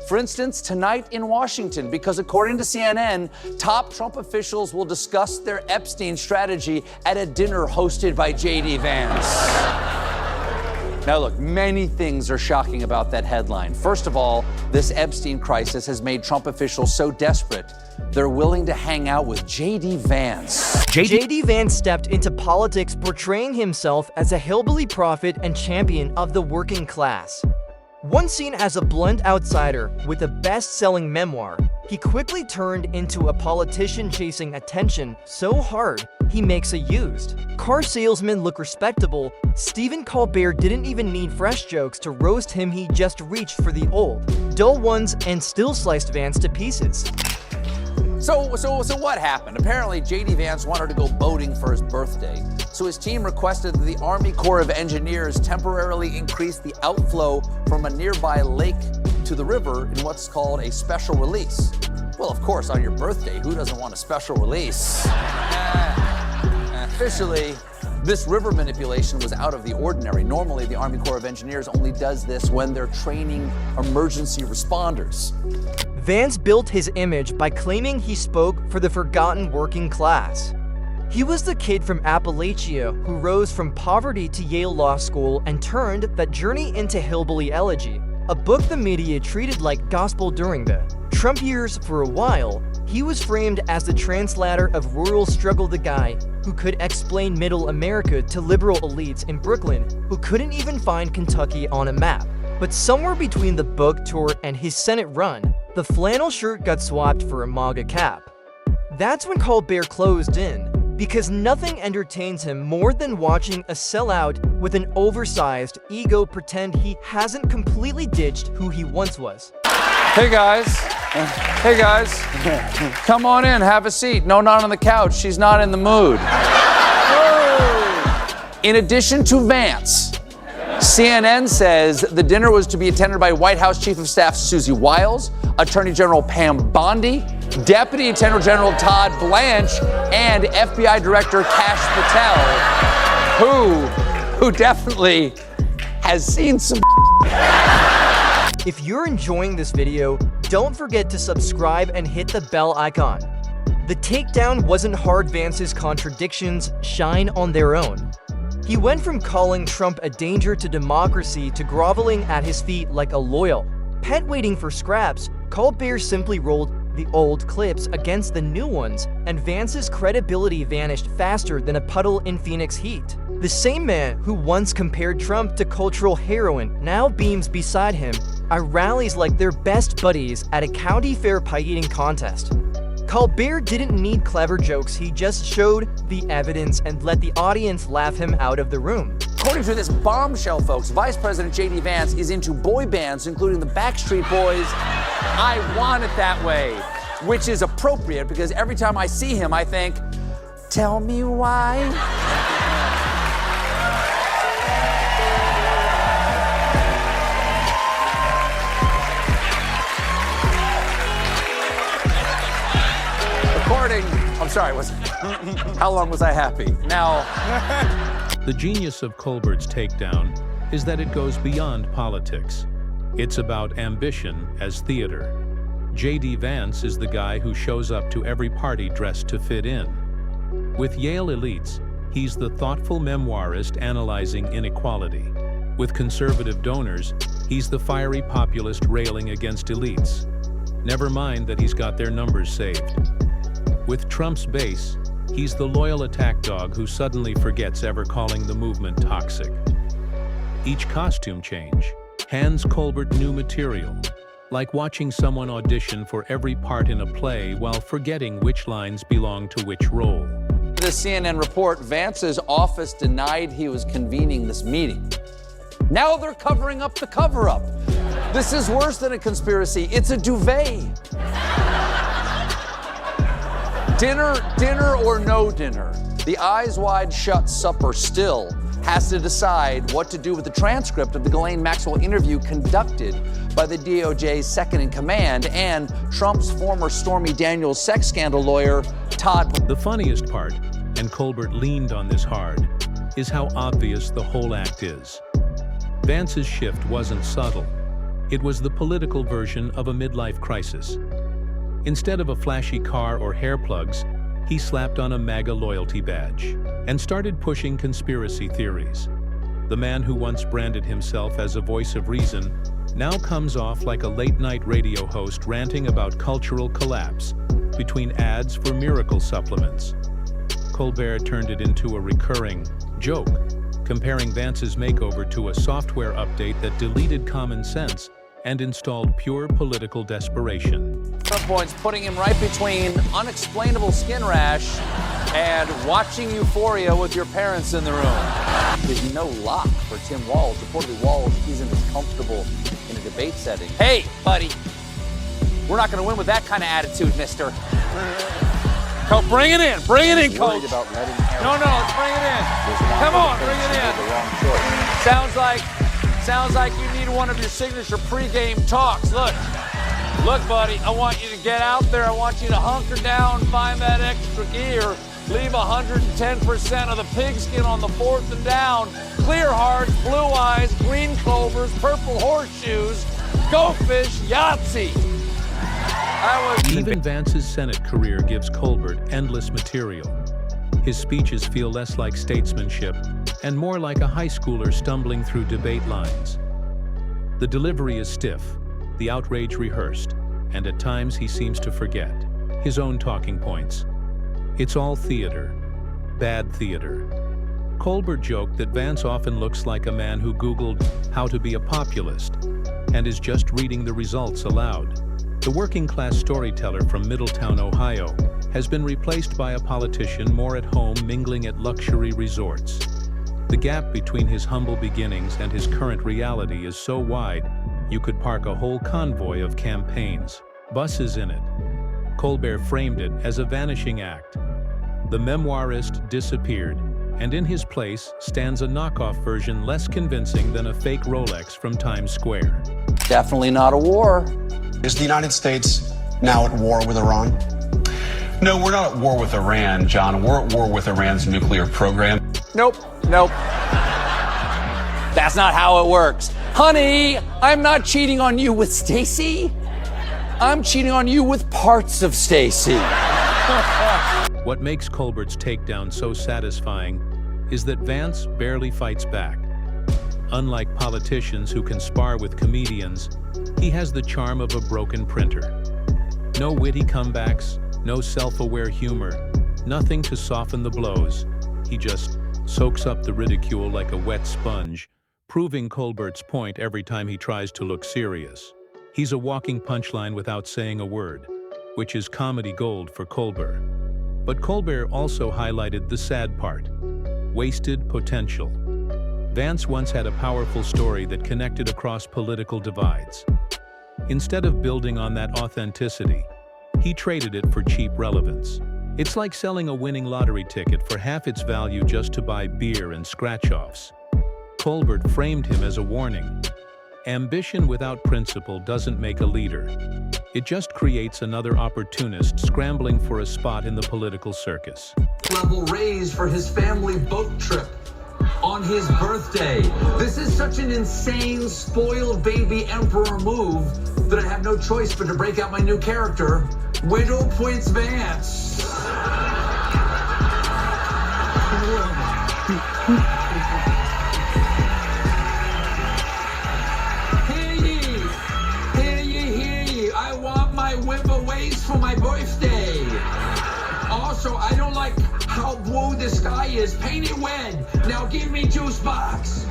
For instance, tonight in Washington, because according to CNN, top Trump officials will discuss their Epstein strategy at a dinner hosted by JD Vance. Now look, many things are shocking about that headline. First of all, this Epstein crisis has made Trump officials so desperate, they're willing to hang out with JD Vance. JD Vance stepped into politics portraying himself as a hillbilly prophet and champion of the working class. Once seen as a blunt outsider with a best-selling memoir, he quickly turned into a politician chasing attention so hard he makes a used. Car salesmen look respectable. Stephen Colbert didn't even need fresh jokes to roast him. He just reached for the old, dull ones and still sliced Vance to pieces. So what happened? Apparently, JD Vance wanted to go boating for his birthday, so his team requested that the Army Corps of Engineers temporarily increase the outflow from a nearby lake to the river in what's called a special release. Well, of course, on your birthday, who doesn't want a special release? Officially, this river manipulation was out of the ordinary. Normally, the Army Corps of Engineers only does this when they're training emergency responders. Vance built his image by claiming he spoke for the forgotten working class. He was the kid from Appalachia who rose from poverty to Yale Law School and turned that journey into Hillbilly Elegy, a book the media treated like gospel during the Trump years. For a while, he was framed as the translator of rural struggle, the guy who could explain middle America to liberal elites in Brooklyn who couldn't even find Kentucky on a map. But somewhere between the book tour and his Senate run, the flannel shirt got swapped for a MAGA cap. That's when Colbert closed in, because nothing entertains him more than watching a sellout with an oversized ego pretend he hasn't completely ditched who he once was. Hey guys, come on in, have a seat. No, not on the couch, she's not in the mood. In addition to Vance, CNN says the dinner was to be attended by White House Chief of Staff Susie Wiles, Attorney General Pam Bondi, Deputy Attorney General Todd Blanche, and FBI Director Kash Patel, who definitely has seen some. If you're enjoying this video, don't forget to subscribe and hit the bell icon. The takedown wasn't hard. Vance's contradictions shine on their own. He went from calling Trump a danger to democracy to groveling at his feet like a loyal pet waiting for scraps. Colbert simply rolled the old clips against the new ones, and Vance's credibility vanished faster than a puddle in Phoenix heat. The same man who once compared Trump to cultural heroin now beams beside him at rallies like they're best buddies at a county fair pie eating contest. Colbert didn't need clever jokes, he just showed the evidence and let the audience laugh him out of the room. According to this bombshell, folks, Vice President JD Vance is into boy bands, including the Backstreet Boys' I Want It That Way, which is appropriate because every time I see him, I think, tell me why? I'm sorry, how long was I happy? Now. The genius of Colbert's takedown is that it goes beyond politics. It's about ambition as theater. JD Vance is the guy who shows up to every party dressed to fit in. With Yale elites, he's the thoughtful memoirist analyzing inequality. With conservative donors, he's the fiery populist railing against elites. Never mind that he's got their numbers saved. With Trump's base, he's the loyal attack dog who suddenly forgets ever calling the movement toxic. Each costume change hands Colbert new material, like watching someone audition for every part in a play while forgetting which lines belong to which role. The CNN report, Vance's office denied he was convening this meeting. Now they're covering up the cover-up. This is worse than a conspiracy, it's a duvet. Dinner or no dinner, the eyes wide shut supper still has to decide what to do with the transcript of the Ghislaine Maxwell interview conducted by the DOJ's second in command and Trump's former Stormy Daniels sex scandal lawyer, Todd. The funniest part, and Colbert leaned on this hard, is how obvious the whole act is. Vance's shift wasn't subtle. It was the political version of a midlife crisis. Instead of a flashy car or hair plugs, he slapped on a MAGA loyalty badge and started pushing conspiracy theories. The man who once branded himself as a voice of reason now comes off like a late-night radio host ranting about cultural collapse between ads for miracle supplements. Colbert turned it into a recurring joke, comparing Vance's makeover to a software update that deleted common sense and installed pure political desperation. Points, putting him right between unexplainable skin rash and watching Euphoria with your parents in the room. There's no lock for Tim Walz. Reportedly, Walz isn't as comfortable in a debate setting. Hey, buddy, we're not going to win with that kind of attitude, mister. Coach, bring it in, coach. No, let's bring it in. Come on, bring it in. Sounds like you need one of your signature pregame talks. Look, buddy, I want you to get out there. I want you to hunker down, find that extra gear, leave 110% of the pigskin on the 4th and down, clear hearts, blue eyes, green clovers, purple horseshoes, go fish, Yahtzee. Even Vance's Senate career gives Colbert endless material. His speeches feel less like statesmanship and more like a high schooler stumbling through debate lines. The delivery is stiff, the outrage rehearsed, and at times he seems to forget his own talking points. It's all theater, bad theater. Colbert joked that Vance often looks like a man who Googled how to be a populist and is just reading the results aloud. The working-class storyteller from Middletown, Ohio, has been replaced by a politician more at home mingling at luxury resorts. The gap between his humble beginnings and his current reality is so wide, you could park a whole convoy of campaigns, buses in it. Colbert framed it as a vanishing act. The memoirist disappeared, and in his place stands a knockoff version less convincing than a fake Rolex from Times Square. Definitely not a war. Is the United States now at war with Iran? No, we're not at war with Iran, John. We're at war with Iran's nuclear program. Nope. That's not how it works. Honey, I'm not cheating on you with Stacy. I'm cheating on you with parts of Stacy. What makes Colbert's takedown so satisfying is that Vance barely fights back. Unlike politicians who can spar with comedians, he has the charm of a broken printer. No witty comebacks, no self-aware humor, nothing to soften the blows. He just soaks up the ridicule like a wet sponge, proving Colbert's point every time he tries to look serious. He's a walking punchline without saying a word, which is comedy gold for Colbert. But Colbert also highlighted the sad part: wasted potential. Vance once had a powerful story that connected across political divides. Instead of building on that authenticity, he traded it for cheap relevance. It's like selling a winning lottery ticket for half its value just to buy beer and scratch-offs. Colbert framed him as a warning. Ambition without principle doesn't make a leader. It just creates another opportunist scrambling for a spot in the political circus. Level raise for his family boat trip on his birthday. This is such an insane, spoiled baby emperor move that I have no choice but to break out my new character, Widow Points Vance. Hear ye, I want my whip-aways for my birthday. Also, I don't like how blue the sky is. Paint it red. Now give me juice box.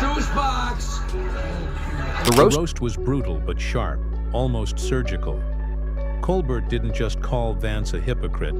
Juice box. The roast was brutal but sharp, almost surgical. Colbert didn't just call Vance a hypocrite.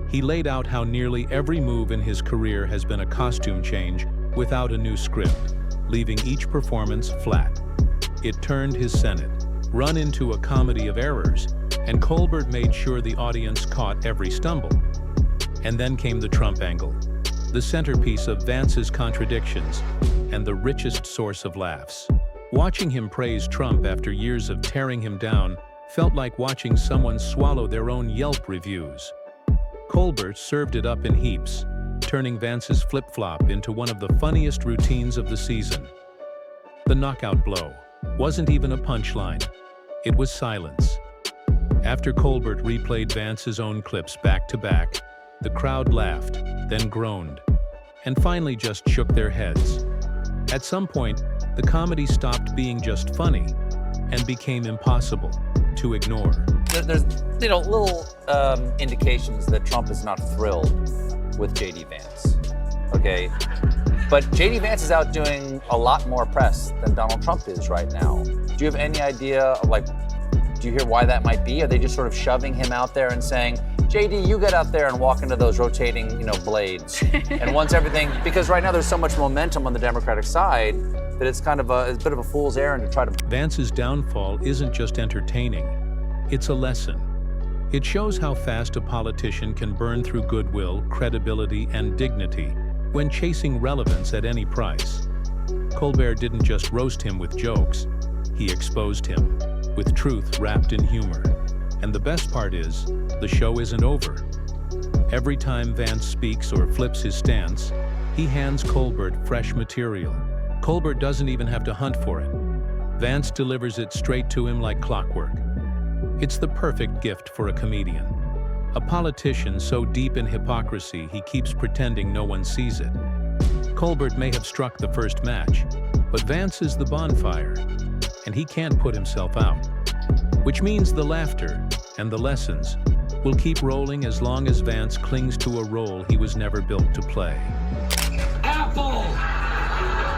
He laid out how nearly every move in his career has been a costume change without a new script, leaving each performance flat. It turned his Senate run into a comedy of errors, and Colbert made sure the audience caught every stumble. And then came the Trump angle, the centerpiece of Vance's contradictions and the richest source of laughs. Watching him praise Trump after years of tearing him down felt like watching someone swallow their own Yelp reviews. Colbert served it up in heaps, turning Vance's flip-flop into one of the funniest routines of the season. The knockout blow, wasn't even a punchline. It was silence. After Colbert replayed Vance's own clips back to back, the crowd laughed, then groaned, and finally just shook their heads. At some point, the comedy stopped being just funny and became impossible to ignore. There's little indications that Trump is not thrilled with JD Vance, okay? But JD Vance is out doing a lot more press than Donald Trump is right now. Do you have any idea of, like, do you hear why that might be? Are they just sort of shoving him out there and saying, JD, you get out there and walk into those rotating, blades. And once everything, because right now there's so much momentum on the Democratic side that it's kind of a bit of a fool's errand to try to. Vance's downfall isn't just entertaining, it's a lesson. It shows how fast a politician can burn through goodwill, credibility, and dignity when chasing relevance at any price. Colbert didn't just roast him with jokes, he exposed him with truth wrapped in humor. And the best part is, the show isn't over. Every time Vance speaks or flips his stance, he hands Colbert fresh material. Colbert doesn't even have to hunt for it. Vance delivers it straight to him like clockwork. It's the perfect gift for a comedian. A politician so deep in hypocrisy he keeps pretending no one sees it. Colbert may have struck the first match, but Vance is the bonfire, and he can't put himself out. Which means the laughter and the lessons will keep rolling as long as Vance clings to a role he was never built to play. Apple!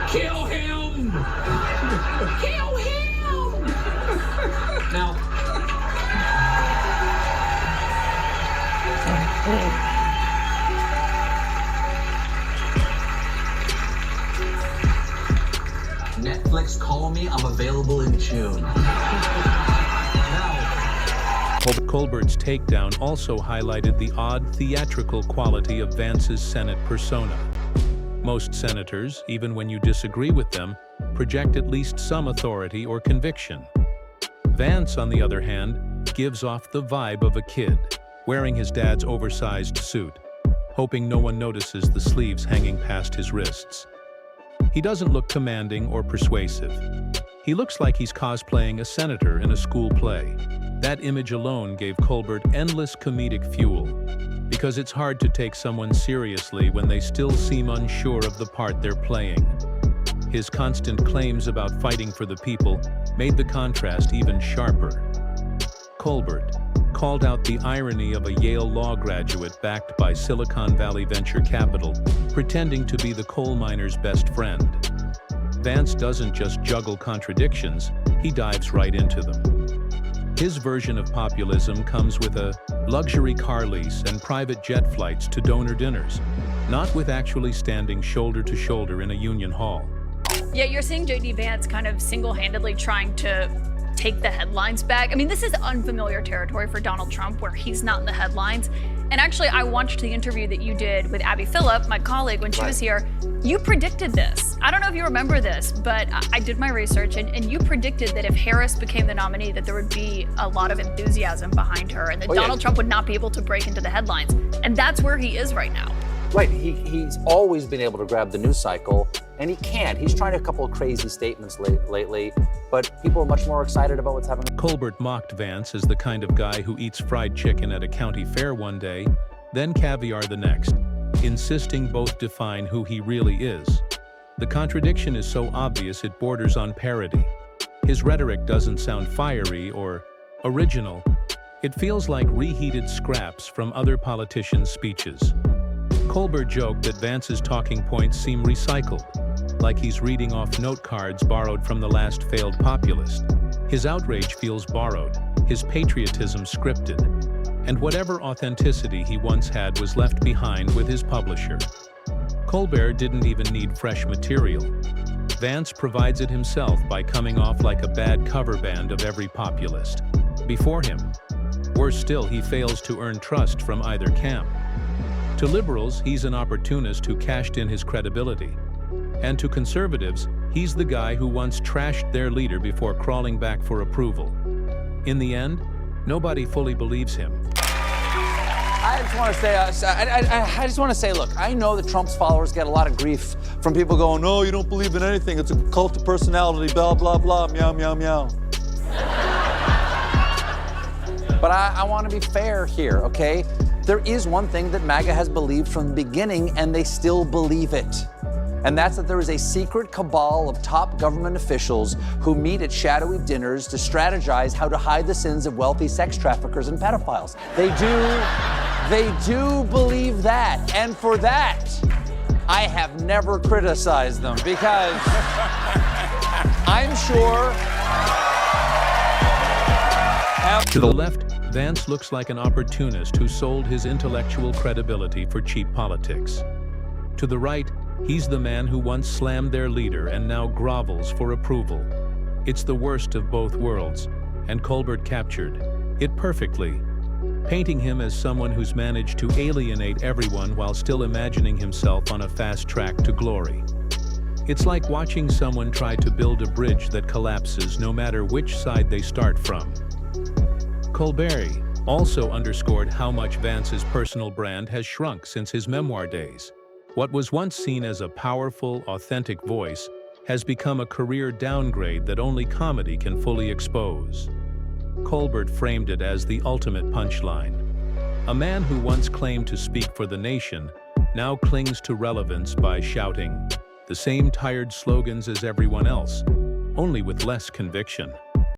Kill him! Kill him! Now, Netflix, call me. I'm available in June. Colbert's takedown also highlighted the odd theatrical quality of Vance's Senate persona. Most senators, even when you disagree with them, project at least some authority or conviction. Vance, on the other hand, gives off the vibe of a kid, wearing his dad's oversized suit, hoping no one notices the sleeves hanging past his wrists. He doesn't look commanding or persuasive. He looks like he's cosplaying a senator in a school play. That image alone gave Colbert endless comedic fuel, because it's hard to take someone seriously when they still seem unsure of the part they're playing. His constant claims about fighting for the people made the contrast even sharper. Colbert called out the irony of a Yale law graduate backed by Silicon Valley venture capital, pretending to be the coal miner's best friend. Vance doesn't just juggle contradictions, he dives right into them. His version of populism comes with a luxury car lease and private jet flights to donor dinners, not with actually standing shoulder to shoulder in a union hall. Yeah, you're seeing JD Vance kind of single-handedly trying to take the headlines back. I mean, this is unfamiliar territory for Donald Trump, where he's not in the headlines. And actually, I watched the interview that you did with Abby Phillip, my colleague, when she was here. You predicted this. I don't know if you remember this, but I did my research, and you predicted that if Harris became the nominee, that there would be a lot of enthusiasm behind her, and that Donald Trump would not be able to break into the headlines. And that's where he is right now. Right, he's always been able to grab the news cycle, and he can't. He's tried a couple of crazy statements lately, but people are much more excited about what's happening. Colbert mocked Vance as the kind of guy who eats fried chicken at a county fair one day, then caviar the next, insisting both define who he really is. The contradiction is so obvious it borders on parody. His rhetoric doesn't sound fiery or original. It feels like reheated scraps from other politicians' speeches. Colbert joked that Vance's talking points seem recycled, like he's reading off note cards borrowed from the last failed populist. His outrage feels borrowed, his patriotism scripted, and whatever authenticity he once had was left behind with his publisher. Colbert didn't even need fresh material. Vance provides it himself by coming off like a bad cover band of every populist before him. Worse still, he fails to earn trust from either camp. To liberals, he's an opportunist who cashed in his credibility. And to conservatives, he's the guy who once trashed their leader before crawling back for approval. In the end, nobody fully believes him. I just want to say, I just want to say, look, I know that Trump's followers get a lot of grief from people going, no, you don't believe in anything. It's a cult of personality, blah, blah, blah, meow, meow, meow. But I want to be fair here, okay? There is one thing that MAGA has believed from the beginning, and they still believe it. And that's that there is a secret cabal of top government officials who meet at shadowy dinners to strategize how to hide the sins of wealthy sex traffickers and pedophiles. They do believe that. And for that, I have never criticized them because I'm sure. To the left, Vance looks like an opportunist who sold his intellectual credibility for cheap politics. To the right, he's the man who once slammed their leader and now grovels for approval. It's the worst of both worlds, and Colbert captured it perfectly, painting him as someone who's managed to alienate everyone while still imagining himself on a fast track to glory. It's like watching someone try to build a bridge that collapses no matter which side they start from. Colbert also underscored how much Vance's personal brand has shrunk since his memoir days. What was once seen as a powerful, authentic voice has become a career downgrade that only comedy can fully expose. Colbert framed it as the ultimate punchline. A man who once claimed to speak for the nation now clings to relevance by shouting the same tired slogans as everyone else, only with less conviction.